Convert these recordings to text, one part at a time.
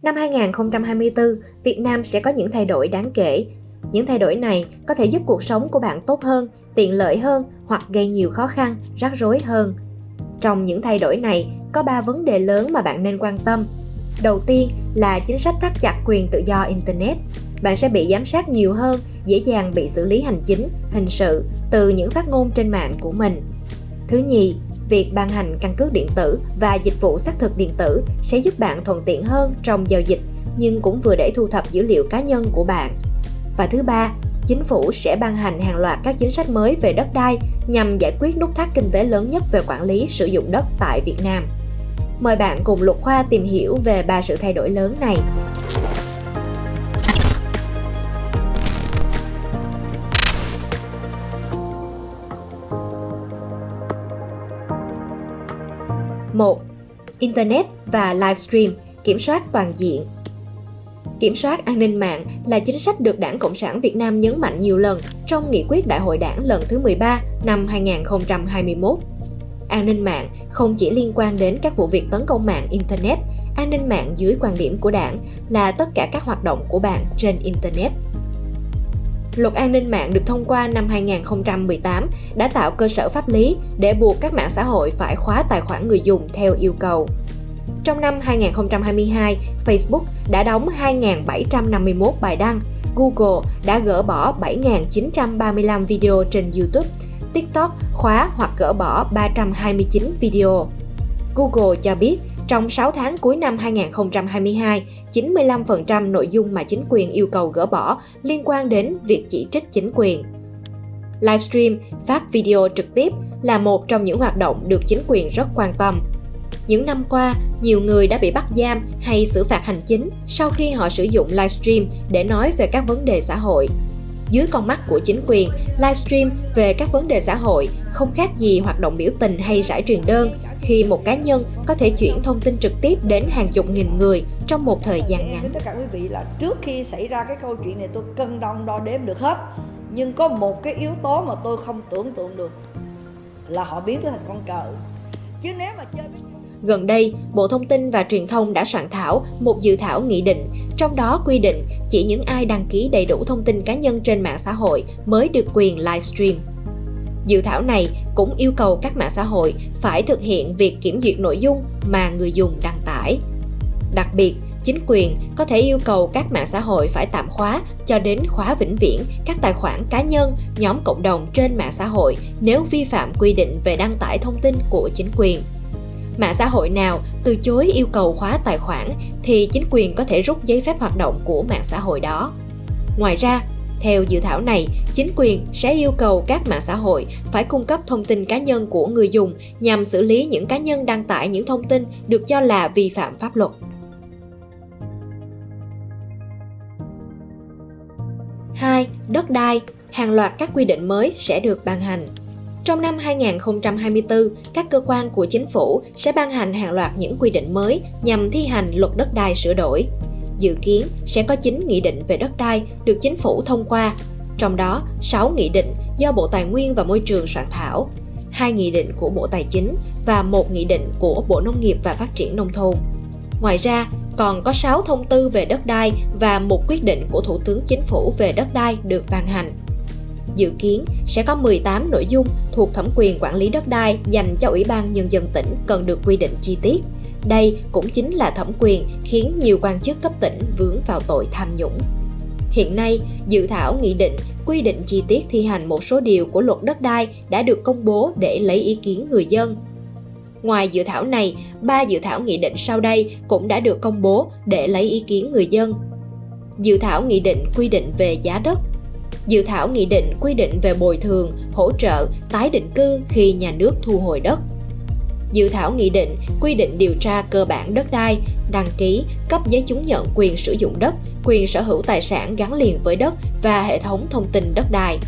Năm 2024, Việt Nam sẽ có những thay đổi đáng kể. Những thay đổi này có thể giúp cuộc sống của bạn tốt hơn, tiện lợi hơn hoặc gây nhiều khó khăn, rắc rối hơn. Trong những thay đổi này, có 3 vấn đề lớn mà bạn nên quan tâm. Đầu tiên là chính sách thắt chặt quyền tự do Internet. Bạn sẽ bị giám sát nhiều hơn, dễ dàng bị xử lý hành chính, hình sự từ những phát ngôn trên mạng của mình. Thứ nhì, việc ban hành căn cước điện tử và dịch vụ xác thực điện tử sẽ giúp bạn thuận tiện hơn trong giao dịch, nhưng cũng vừa để thu thập dữ liệu cá nhân của bạn. Và thứ ba, chính phủ sẽ ban hành hàng loạt các chính sách mới về đất đai nhằm giải quyết nút thắt kinh tế lớn nhất về quản lý sử dụng đất tại Việt Nam. Mời bạn cùng Luật Khoa tìm hiểu về 3 sự thay đổi lớn này. Một, Internet và livestream, kiểm soát toàn diện. Kiểm soát an ninh mạng là chính sách được Đảng Cộng sản Việt Nam nhấn mạnh nhiều lần trong nghị quyết Đại hội Đảng lần thứ 13 năm 2021. An ninh mạng không chỉ liên quan đến các vụ việc tấn công mạng Internet, an ninh mạng dưới quan điểm của Đảng là tất cả các hoạt động của bạn trên Internet. Luật an ninh mạng được thông qua năm 2018 đã tạo cơ sở pháp lý để buộc các mạng xã hội phải khóa tài khoản người dùng theo yêu cầu. Trong năm 2022, Facebook đã đóng 2.751 bài đăng, Google đã gỡ bỏ 7.935 video trên YouTube, TikTok khóa hoặc gỡ bỏ 329 video. Google cho biết, trong 6 tháng cuối năm 2022, 95% nội dung mà chính quyền yêu cầu gỡ bỏ liên quan đến việc chỉ trích chính quyền. Livestream, phát video trực tiếp là một trong những hoạt động được chính quyền rất quan tâm. Những năm qua, nhiều người đã bị bắt giam hay xử phạt hành chính sau khi họ sử dụng livestream để nói về các vấn đề xã hội. Dưới con mắt của chính quyền, livestream về các vấn đề xã hội không khác gì hoạt động biểu tình hay rải truyền đơn, khi một cá nhân có thể chuyển thông tin trực tiếp đến hàng chục nghìn người trong một thời gian ngắn. Tất cả quý vị là trước khi xảy ra cái câu chuyện này tôi cân đong đo đếm được hết. Nhưng có một cái yếu tố mà tôi không tưởng tượng được là họ biến tôi thành con cờ. Chứ nếu mà chơi với... Gần đây, Bộ Thông tin và Truyền thông đã soạn thảo một dự thảo nghị định, trong đó quy định chỉ những ai đăng ký đầy đủ thông tin cá nhân trên mạng xã hội mới được quyền livestream. Dự thảo này cũng yêu cầu các mạng xã hội phải thực hiện việc kiểm duyệt nội dung mà người dùng đăng tải. Đặc biệt, chính quyền có thể yêu cầu các mạng xã hội phải tạm khóa cho đến khóa vĩnh viễn các tài khoản cá nhân, nhóm cộng đồng trên mạng xã hội nếu vi phạm quy định về đăng tải thông tin của chính quyền. Mạng xã hội nào từ chối yêu cầu khóa tài khoản thì chính quyền có thể rút giấy phép hoạt động của mạng xã hội đó. Ngoài ra, theo dự thảo này, chính quyền sẽ yêu cầu các mạng xã hội phải cung cấp thông tin cá nhân của người dùng nhằm xử lý những cá nhân đăng tải những thông tin được cho là vi phạm pháp luật. 2. Đất đai, hàng loạt các quy định mới sẽ được ban hành. Trong năm 2024, các cơ quan của chính phủ sẽ ban hành hàng loạt những quy định mới nhằm thi hành luật đất đai sửa đổi. Dự kiến sẽ có 9 nghị định về đất đai được chính phủ thông qua, trong đó 6 nghị định do Bộ Tài nguyên và Môi trường soạn thảo, 2 nghị định của Bộ Tài chính và 1 nghị định của Bộ Nông nghiệp và Phát triển Nông thôn. Ngoài ra, còn có 6 thông tư về đất đai và 1 quyết định của Thủ tướng Chính phủ về đất đai được ban hành. Dự kiến sẽ có 18 nội dung thuộc thẩm quyền quản lý đất đai dành cho Ủy ban Nhân dân tỉnh cần được quy định chi tiết. Đây cũng chính là thẩm quyền khiến nhiều quan chức cấp tỉnh vướng vào tội tham nhũng. Hiện nay, dự thảo nghị định quy định chi tiết thi hành một số điều của luật đất đai đã được công bố để lấy ý kiến người dân. Ngoài dự thảo này, 3 dự thảo nghị định sau đây cũng đã được công bố để lấy ý kiến người dân. Dự thảo nghị định quy định về giá đất. Dự thảo nghị định quy định về bồi thường, hỗ trợ, tái định cư khi nhà nước thu hồi đất. Dự thảo nghị định quy định điều tra cơ bản đất đai, đăng ký, cấp giấy chứng nhận quyền sử dụng đất, quyền sở hữu tài sản gắn liền với đất và hệ thống thông tin đất đai.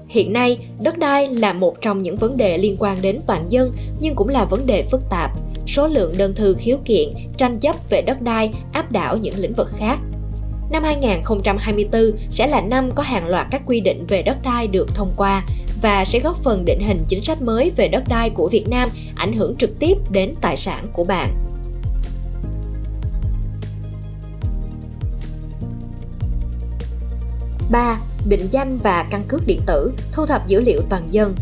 Hiện nay, đất đai là một trong những vấn đề liên quan đến toàn dân nhưng cũng là vấn đề phức tạp. Số lượng đơn thư khiếu kiện, tranh chấp về đất đai áp đảo những lĩnh vực khác. Năm 2024 sẽ là năm có hàng loạt các quy định về đất đai được thông qua và sẽ góp phần định hình chính sách mới về đất đai của Việt Nam ảnh hưởng trực tiếp đến tài sản của bạn. 3. Định danh và căn cước điện tử, thu thập dữ liệu toàn dân.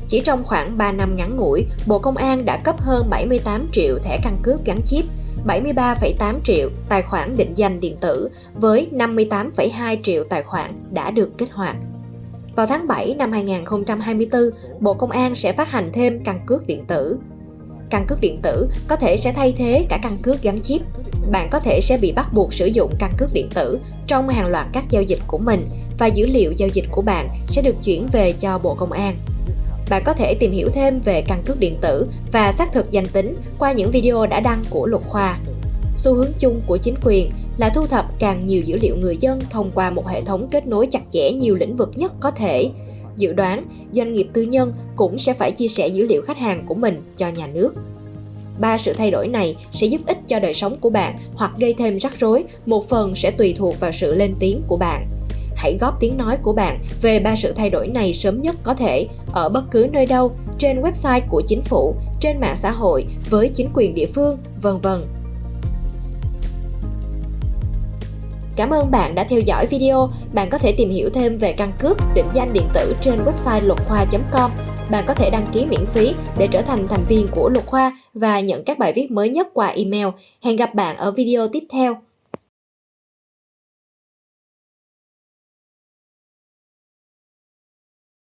Chỉ trong khoảng 3 năm ngắn ngủi, Bộ Công an đã cấp hơn 78 triệu thẻ căn cước gắn chip, 73,8 triệu tài khoản định danh điện tử với 58,2 triệu tài khoản đã được kích hoạt. Vào tháng 7 năm 2024, Bộ Công an sẽ phát hành thêm căn cước điện tử. Căn cước điện tử có thể sẽ thay thế cả căn cước gắn chip. Bạn có thể sẽ bị bắt buộc sử dụng căn cước điện tử trong hàng loạt các giao dịch của mình và dữ liệu giao dịch của bạn sẽ được chuyển về cho Bộ Công an. Bạn có thể tìm hiểu thêm về căn cước điện tử và xác thực danh tính qua những video đã đăng của Luật Khoa. Xu hướng chung của chính quyền là thu thập càng nhiều dữ liệu người dân thông qua một hệ thống kết nối chặt chẽ nhiều lĩnh vực nhất có thể. Dự đoán, doanh nghiệp tư nhân cũng sẽ phải chia sẻ dữ liệu khách hàng của mình cho nhà nước. 3 sự thay đổi này sẽ giúp ích cho đời sống của bạn hoặc gây thêm rắc rối, một phần sẽ tùy thuộc vào sự lên tiếng của bạn. Hãy góp tiếng nói của bạn về 3 sự thay đổi này sớm nhất có thể, ở bất cứ nơi đâu, trên website của chính phủ, trên mạng xã hội, với chính quyền địa phương, vân vân. Cảm ơn bạn đã theo dõi video. Bạn có thể tìm hiểu thêm về căn cước định danh điện tử trên website luậtkhoi.com. Bạn có thể đăng ký miễn phí để trở thành thành viên của Luật Khoa và nhận các bài viết mới nhất qua email. Hẹn gặp bạn ở video tiếp theo.